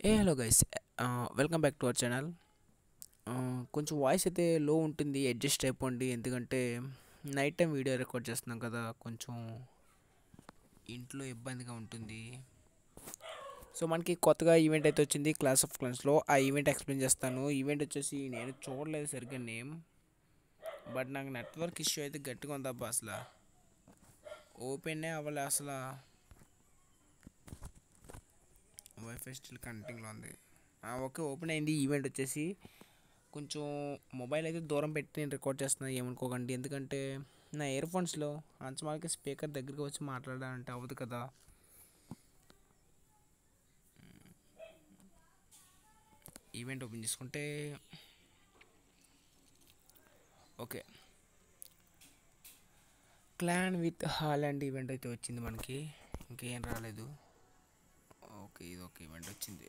Hello guys, welcome back to our channel. కొంచెం voice అయితే లో ఉంటుంది, అడ్జస్ట్ అయిపోండి. ఎందుకంటే నైట్ టైం వీడియో రికార్డ్ చేస్తున్నాం కదా, కొంచెం ఇంట్లో ఇబ్బందిగా ఉంటుంది. సో మనకి కొత్తగా ఈవెంట్ అయితే వచ్చింది క్లాస్ ఆఫ్ క్లాన్స్లో. ఆ ఈవెంట్ ఎక్స్ప్లెయిన్ చేస్తాను. ఈవెంట్ వచ్చేసి నేను చూడలేదు సరిగ్గా నేమ్, బట్ నాకు నెట్వర్క్ ఇష్యూ అయితే గట్టిగా ఉందబ్బా. అసలు ఓపెన్నే అవ్వలే. అసలు వైఫై స్టిల్ కనెక్టింగ్లో ఉంది. ఓకే, ఓపెన్ అయింది. ఈవెంట్ వచ్చేసి కొంచెం మొబైల్ అయితే దూరం పెట్టి నేను రికార్డ్ చేస్తున్నాను, ఏమనుకోకండి. ఎందుకంటే నా ఇయర్ ఫోన్స్లో అంచమాలకి స్పీకర్ దగ్గరికి వచ్చి మాట్లాడాలంటే అవ్వదు కదా. ఈవెంట్ ఓపెన్ చేసుకుంటే okay, clan with Holland event అయితే వచ్చింది మనకి. ఇంకేం రాలేదు. ఓకే, ఇది ఒక ఈవెంట్ వచ్చింది.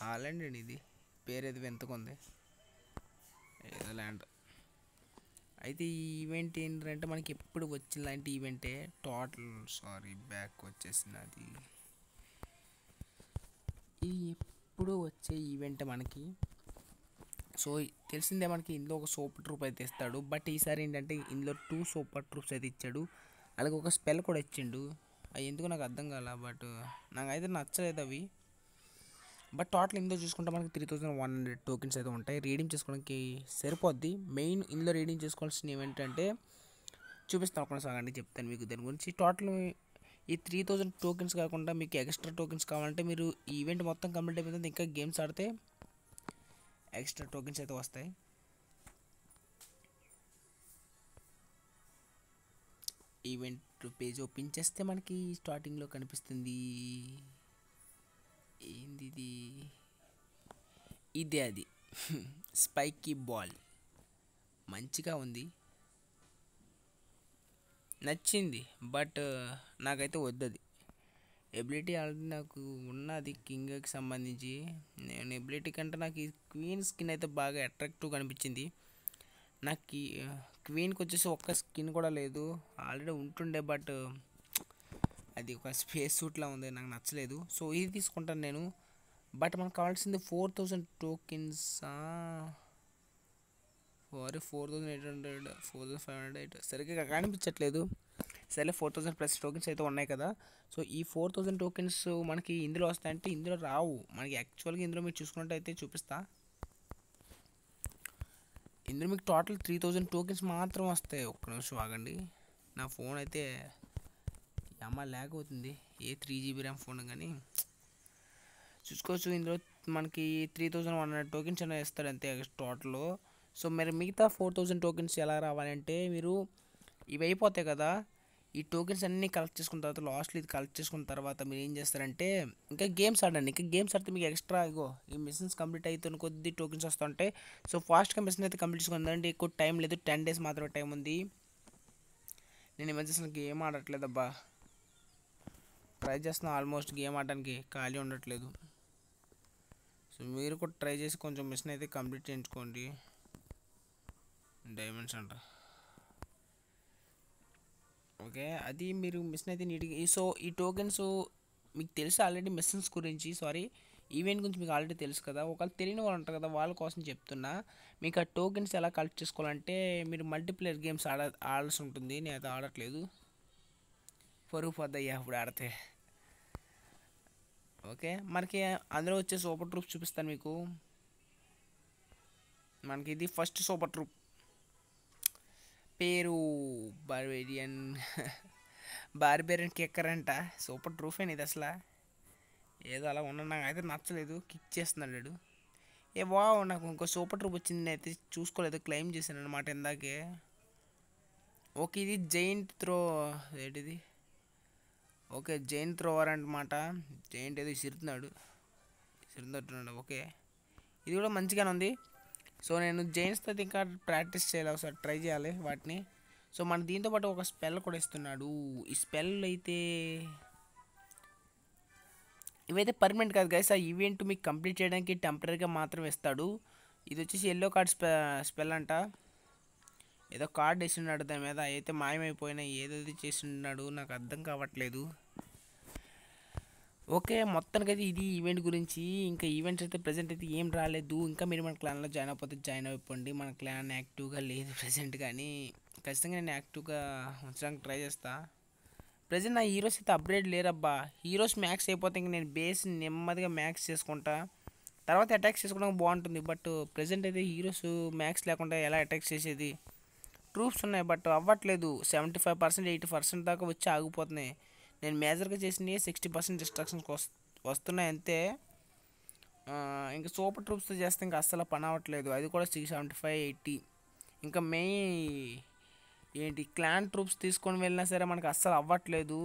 హాలాండ్ అండి, ఇది పేరు ఏది వింతగా ఉంది, ఏదో ల్యాండ్. అయితే ఈ ఈవెంట్ ఏంటంటే మనకి ఎప్పుడు వచ్చిన లాంటి ఈవెంటే. టోటల్ సారీ, బ్యాక్ వచ్చేసినది. ఇది ఎప్పుడు వచ్చే ఈవెంట్ మనకి. సో తెలిసిందే మనకి, ఇందులో ఒక సూపర్ ట్రూప్ అయితే ఇస్తాడు. బట్ ఈసారి ఏంటంటే ఇందులో 2 సూపర్ ట్రూప్స్ అయితే ఇచ్చాడు. అలాగే ఒక స్పెల్ కూడా ఇచ్చిండు. అవి ఎందుకు నాకు అర్థం కాల, బట్ నాకైతే నచ్చలేదు అవి. బట్ టోటల్ ఇందులో చూసుకుంటే మనకి 3100 టోకెన్స్ అయితే ఉంటాయి. రీడింగ్ చేసుకోవడానికి సరిపోద్ది. మెయిన్ ఇందులో రీడింగ్ చేసుకోవాల్సిన ఏంటంటే చూపిస్తాను, ఒక సాగండి చెప్తాను మీకు దాని గురించి. టోటల్ ఈ 3000 టోకెన్స్ కాకుండా మీకు ఎక్స్ట్రా టోకెన్స్ కావాలంటే మీరు ఈ ఈవెంట్ మొత్తం కంప్లీట్ అయిపోతుంది, ఇంకా గేమ్స్ ఆడితే ఎక్స్ట్రా టోకెన్స్ అయితే వస్తాయి. ఈవెంట్ పేజ్ ఓపెన్ చేస్తే మనకి స్టార్టింగ్లో కనిపిస్తుంది. ఏంది ఇది? ఇదే అది స్పైకీ బాల్. మంచిగా ఉంది, నచ్చింది. బట్ నాకైతే వద్దది. ఎబిలిటీ ఆల్రెడీ నాకు ఉన్నది కింగ్కి సంబంధించి. నేను ఎబిలిటీ కంటే నాకు ఈ క్వీన్ స్కిన్ అయితే బాగా అట్రాక్టివ్గా అనిపించింది. నాకు క్వీన్కి వచ్చేసి ఒక్క స్కిన్ కూడా లేదు, ఆల్రెడీ ఉంటుండే. బట్ అది ఒక స్పేస్ సూట్లా ఉంది, నాకు నచ్చలేదు. సో ఇది తీసుకుంటాను నేను. బట్ మనకు కావాల్సింది 4000 టోకెన్స్. సారీ, 4800, 4500 సరిగ్గా కనిపించట్లేదు. సరే, 4000 ప్లస్ టోకెన్స్ అయితే ఉన్నాయి కదా. సో ఈ 4000 టోకెన్స్ మనకి ఇందులో వస్తాయంటే ఇందులో రావు మనకి. యాక్చువల్గా ఇందులో మీరు చూసుకున్నట్టయితే చూపిస్తా. ఇందులో మీకు టోటల్ 3000 టోకెన్స్ మాత్రం వస్తాయి. ఒక్క నిమిషం ఆగండి, నా ఫోన్ అయితే అమ్మ ల్యాగ్ అవుతుంది. ఏ 3 GB ర్యామ్ ఫోన్ కానీ చూసుకోవచ్చు. ఇందులో మనకి 3100 టోకెన్స్ అనేవి ఇస్తాడు అంతే టోటల్. సో మరి మిగతా 4000 టోకెన్స్ ఎలా రావాలంటే, మీరు ఇవి అయిపోతాయి కదా, ఈ టోకెన్స్ అన్నీ కలెక్ట్ చేసుకున్న తర్వాత లాస్ట్లో ఇది కలెక్ట్ చేసుకున్న తర్వాత మీరు ఏం చేస్తారంటే ఇంకా గేమ్స్ ఆడండి. ఇంకా గేమ్స్ ఆడితే మీకు ఎక్స్ట్రా ఇగో ఈ మిషన్స్ కంప్లీట్ అవుతున్న కొద్ది టోకెన్స్ వస్తుంటాయి. సో ఫాస్ట్గా మిషన్ అయితే కంప్లీట్ చేసుకుందండి. ఎక్కువ టైం లేదు, 10 days మాత్రమే టైం ఉంది. నేను ఈ మధ్య అసలు గేమ్ ఆడట్లేదబ్బా. ట్రై చేస్తున్నా ఆల్మోస్ట్ గేమ్ ఆడడానికి, ఖాళీ ఉండట్లేదు. సో మీరు కూడా ట్రై చేసి కొంచెం మిషన్ అయితే కంప్లీట్ చేయించుకోండి. డైమండ్స్ అంట. ఓకే, అది మీరు మిషన్ అయితే నీట్గా. సో ఈ టోకెన్స్ మీకు తెలుసు ఆల్రెడీ మిషన్స్ గురించి, సారీ ఈవెంట్ గురించి మీకు ఆల్రెడీ తెలుసు కదా. ఒకవేళ తెలియని వాళ్ళు ఉంటారు కదా, వాళ్ళ కోసం చెప్తున్నా. మీకు ఆ టోకెన్స్ ఎలా కలెక్ట్ చేసుకోవాలంటే మీరు మల్టీప్లేయర్ గేమ్స్ ఆడాల్సి ఉంటుంది. నేను అయితే ఆడట్లేదు, పరుగు పోద్దయ్యా ఇప్పుడు ఆడితే. ఓకే, మనకి అందులో వచ్చే సూపర్ ట్రూప్స్ చూపిస్తాను మీకు. మనకి ఇది ఫస్ట్ సూపర్ ట్రూప్, పేరు బార్బేరియన్ బార్బేరియన్ కిక్కర్ అంట. సూపర్ ట్రూఫ్ అని ఇది అసలు. ఏదో అలా ఉన్న నాకు అయితే నచ్చలేదు, కిక్ చేస్తున్నాడు వాడు. ఏ వావ్, నాకు ఇంకో సూపర్ ట్రూప్ వచ్చింది, నేను అయితే చూసుకోలేదు, క్లెయిమ్ చేశాను అనమాట ఇందాకే. ఓకే, ఇది జైంట్ త్రో. ఏంటిది? ఓకే, జైంట్ త్రోవర్ అనమాట. జైంట్ ఏదో సిరుతున్నట్టున్నాడు. ఓకే, ఇది కూడా మంచిగానే ఉంది. సో నేను జైంట్స్తో అయితే ఇంకా ప్రాక్టీస్ చేయాలి, ఒకసారి ట్రై చేయాలి వాటిని. సో మన దీంతోపాటు ఒక స్పెల్ కూడా ఇస్తున్నాడు. ఈ స్పెల్ అయితే ఇవైతే పర్మనెంట్ కాదు గైస్. ఆ ఈవెంట్ మీకు కంప్లీట్ చేయడానికి టెంపరీగా మాత్రం ఇస్తాడు. ఇది వచ్చేసి ఎల్లో కార్డ్ స్పెల్ అంట. ఏదో కార్డ్ వేసిన్నాడు దాని మీద, అయితే మాయమైపోయినా ఏదైతే చేసిన్నాడు నాకు అర్థం కావట్లేదు. ఓకే, మొత్తానికైతే ఇది ఈవెంట్ గురించి. ఇంకా ఈవెంట్స్ అయితే ప్రజెంట్ అయితే ఏం రాలేదు. ఇంకా మీరు మన క్లాన్లో జాయిన్ అయిపోతే జాయిన్ అయిపోండి. మన క్లాన్ యాక్టివ్గా లేదు ప్రజెంట్, కానీ ఖచ్చితంగా నేను యాక్టివ్గా ఉంచడానికి ట్రై చేస్తా. ప్రజెంట్ నా హీరోస్ అయితే అప్గ్రేడ్ లేరబ్బా. హీరోస్ మ్యాక్స్ అయిపోతే ఇంక నేను బేస్ నెమ్మదిగా మ్యాక్స్ చేసుకుంటా, తర్వాత అటాక్స్ చేసుకోవడానికి బాగుంటుంది. బట్ ప్రజెంట్ అయితే హీరోస్ మ్యాక్స్ లేకుండా ఎలా అటాక్స్ చేసేది? ట్రూప్స్ ఉన్నాయి బట్ అవ్వట్లేదు. 75%, 80% దాకా వచ్చి ఆగిపోతున్నాయి. నేను మేజర్గా చేసినవి 60% డిస్ట్రక్షన్స్కి వస్తున్నాయి అంతే. ఇంకా సూపర్ ట్రూప్స్తో చేస్తే ఇంకా అస్సలు పని అవ్వట్లేదు. అది కూడా 75, 80. ఇంకా ఏంటి క్లాన్ ట్రూప్స్ తీసుకొని వెళ్ళినా సరే మనకు అస్సలు అవ్వట్లేదు.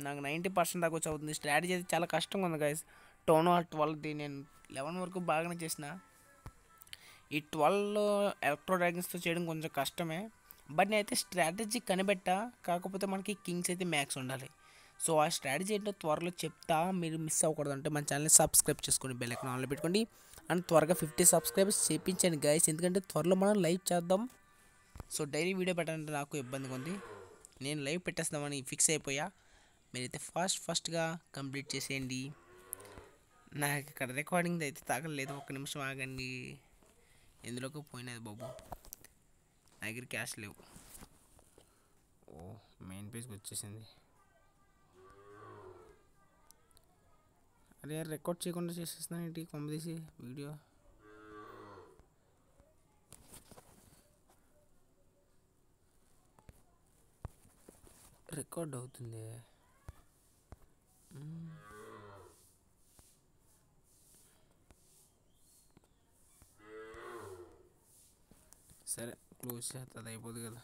నాకు 90% దాకా వచ్చి అవుతుంది. స్ట్రాటజీ అయితే చాలా కష్టంగా ఉంది గైస్. టౌన్ హాల్ 12ది నేను 11 వరకు బాగానే చేసిన. ఈ 12 ఎలక్ట్రో డ్రాగన్స్తో చేయడం కొంచెం కష్టమే. బట్ నేనైతే స్ట్రాటజీ కనిపెట్టా. కాకపోతే మనకి కింగ్స్ అయితే మ్యాక్స్ ఉండాలి. సో ఆ స్ట్రాటజీ ఏంటో త్వరలో చెప్తా, మీరు మిస్ అవ్వకూడదు అంటే మన ఛానల్ని సబ్స్క్రైబ్ చేసుకోండి, బెల్ ఐకాన్ ఆన్లో పెట్టుకోండి. అండ్ త్వరగా 50 సబ్స్క్రైబర్స్ చేయించండి గైస్, ఎందుకంటే త్వరలో మనం లైవ్ చేద్దాం. సో డైలీ వీడియో పెట్టాలంటే నాకు ఇబ్బందిగా ఉంది. నేను లైవ్ పెట్టేస్తామని ఫిక్స్ అయిపోయా. మీరైతే ఫాస్ట్గా కంప్లీట్ చేసేయండి. నాకు ఇక్కడ రికార్డింగ్ అయితే తాగలేదు. ఒక్క నిమిషం ఆగండి. ఎందులోకి పోయినది బాబు, నా దగ్గర క్యాష్ లేవు. ఓ, మెయిన్ పేజ్కి వచ్చేసింది. అరే రికార్డ్ చేయకుండా చేసేస్తున్నాను ఏంటి కొంప తీసి వీడియో. రికార్డ్ అవుతుంది. సరే క్లోజ్ చేస్తా, అది అయిపోదు కదా.